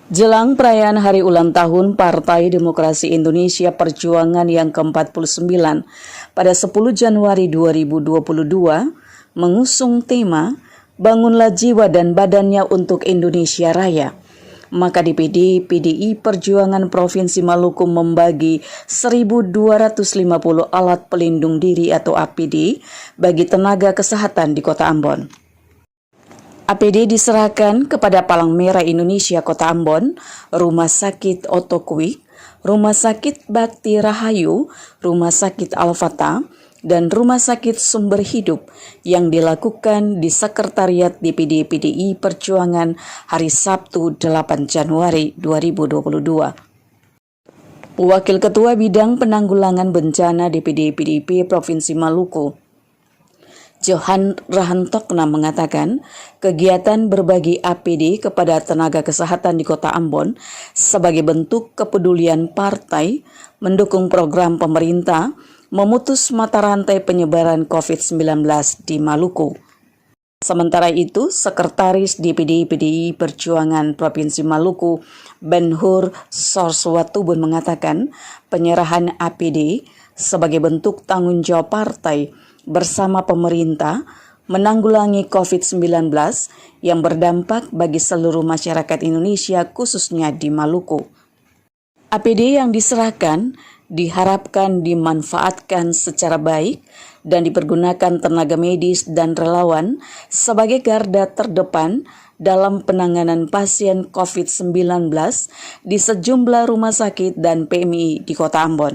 Jelang perayaan Hari Ulang Tahun Partai Demokrasi Indonesia Perjuangan yang ke-49 pada 10 Januari 2022 mengusung tema Bangunlah Jiwa dan Badannya untuk Indonesia Raya. Maka DPD PDI Perjuangan Provinsi Maluku membagi 1.250 alat pelindung diri atau APD bagi tenaga kesehatan di Kota Ambon. APD diserahkan kepada Palang Merah Indonesia Kota Ambon, Rumah Sakit Otokwik, Rumah Sakit Bakti Rahayu, Rumah Sakit Al-Fatah, dan Rumah Sakit Sumber Hidup yang dilakukan di Sekretariat DPD PDI Perjuangan hari Sabtu 8 Januari 2022. Wakil Ketua Bidang Penanggulangan Bencana DPD PDIP Provinsi Maluku, Johan Rahantokna mengatakan kegiatan berbagi APD kepada tenaga kesehatan di Kota Ambon sebagai bentuk kepedulian partai mendukung program pemerintah memutus mata rantai penyebaran COVID-19 di Maluku. Sementara itu, Sekretaris DPD PDI Perjuangan Provinsi Maluku, Ben-Hur Sorswatubun mengatakan penyerahan APD sebagai bentuk tanggung jawab partai bersama pemerintah menanggulangi COVID-19 yang berdampak bagi seluruh masyarakat Indonesia khususnya di Maluku. APD yang diserahkan diharapkan dimanfaatkan secara baik dan dipergunakan tenaga medis dan relawan sebagai garda terdepan dalam penanganan pasien COVID-19 di sejumlah rumah sakit dan PMI di Kota Ambon.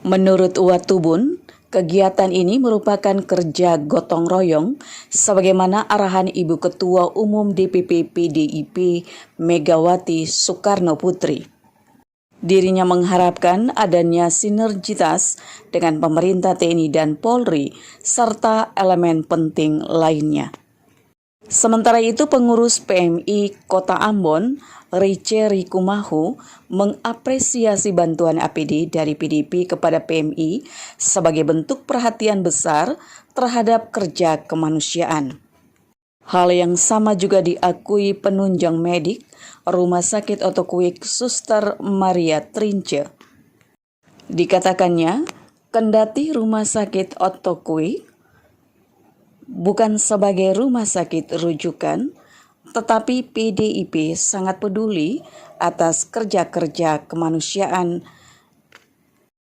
Menurut Watubun, kegiatan ini merupakan kerja gotong royong sebagaimana arahan Ibu Ketua Umum DPP PDIP Megawati Soekarno Putri. Dirinya mengharapkan adanya sinergitas dengan pemerintah TNI dan Polri serta elemen penting lainnya. Sementara itu, pengurus PMI Kota Ambon, Rice Rikumahu, mengapresiasi bantuan APD dari PDIP kepada PMI sebagai bentuk perhatian besar terhadap kerja kemanusiaan. Hal yang sama juga diakui penunjang medik Rumah Sakit Otokwik Suster Maria Trince. Dikatakannya, kendati Rumah Sakit Otokwik bukan sebagai rumah sakit rujukan, tetapi PDIP sangat peduli atas kerja-kerja kemanusiaan.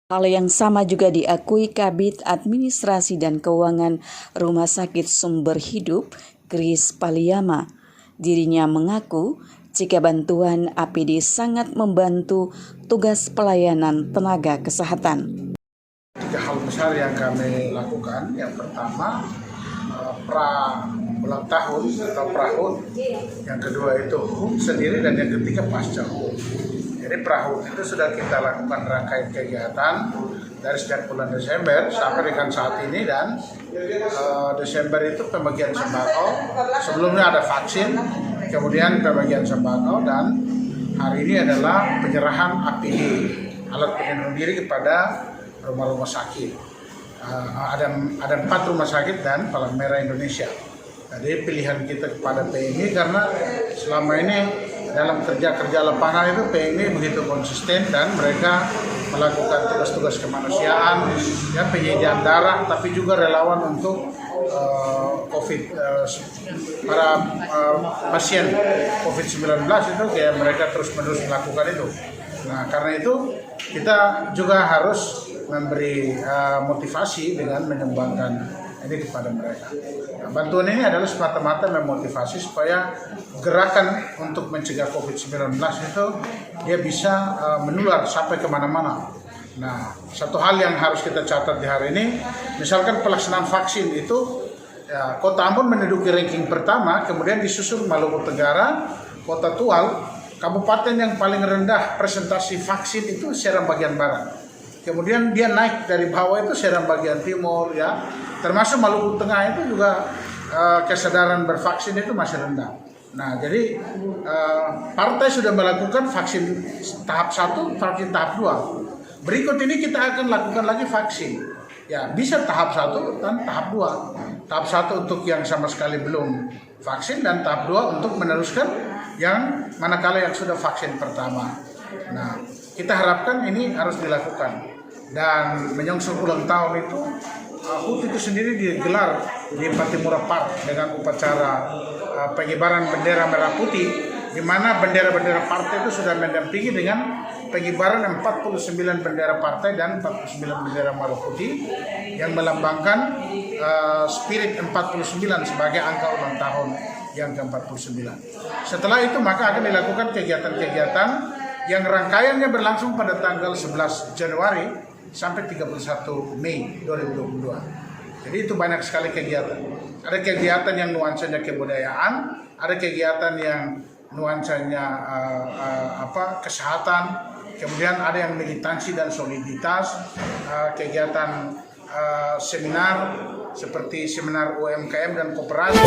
Hal yang sama juga diakui Kabid Administrasi dan Keuangan Rumah Sakit Sumber Hidup, Kris Paliyama. Dirinya mengaku jika bantuan APD sangat membantu tugas pelayanan tenaga kesehatan. 3 hal besar yang kami lakukan. Yang pertama, ulang tahun atau prahut, yang kedua itu HUT sendiri, dan yang ketiga pasca HUT. Jadi prahut itu sudah kita lakukan rangkaian kegiatan dari sejak bulan Desember sampai dengan saat ini, dan Desember itu pembagian sembako, sebelumnya ada vaksin, kemudian pembagian sembako, dan hari ini adalah penyerahan APD, alat pelindung diri kepada rumah-rumah sakit. Ada 4 rumah sakit dan Palang Merah Indonesia. Jadi pilihan kita kepada PMI karena selama ini dalam kerja-kerja lapangan itu PMI begitu konsisten dan mereka melakukan tugas-tugas kemanusiaan, ya, penyediaan darah, tapi juga relawan untuk para pasien COVID-19 itu kayak mereka terus-menerus melakukan itu. Nah, karena itu kita juga harus memberi motivasi dengan menyumbangkan ini kepada mereka. Nah, bantuan ini adalah semata-mata memotivasi supaya gerakan untuk mencegah COVID-19 itu dia bisa menular sampai kemana-mana. Nah, satu hal yang harus kita catat di hari ini, misalkan pelaksanaan vaksin itu, ya, Kota Ambon menduduki ranking pertama, kemudian disusul Maluku Tenggara, Kota Tual, kabupaten yang paling rendah presentasi vaksin itu Seram bagian barat. Kemudian dia naik dari bawah itu Seram bagian timur, ya, termasuk Maluku Tengah itu juga kesadaran bervaksin itu masih rendah. Nah, jadi partai sudah melakukan vaksin tahap 1, vaksin tahap 2. Berikut ini kita akan lakukan lagi vaksin. Ya, bisa tahap 1 dan tahap 2. Tahap 1 untuk yang sama sekali belum vaksin, dan tahap 2 untuk meneruskan yang manakala yang sudah vaksin pertama. Nah, kita harapkan ini harus dilakukan. Dan menyongsong ulang tahun itu, HUT itu sendiri digelar di Patimura Park dengan upacara pengibaran bendera merah putih, di mana bendera-bendera partai itu sudah mendampingi dengan pengibaran 49 bendera partai dan 49 bendera merah putih yang melambangkan spirit 49 sebagai angka ulang tahun yang ke-49. Setelah itu maka akan dilakukan kegiatan-kegiatan yang rangkaiannya berlangsung pada tanggal 11 Januari sampai 31 Mei 2022. Jadi itu banyak sekali kegiatan. Ada kegiatan yang nuansanya kebudayaan, ada kegiatan yang nuansanya kesehatan, kemudian ada yang militansi dan soliditas, kegiatan seminar seperti seminar UMKM dan koperasi.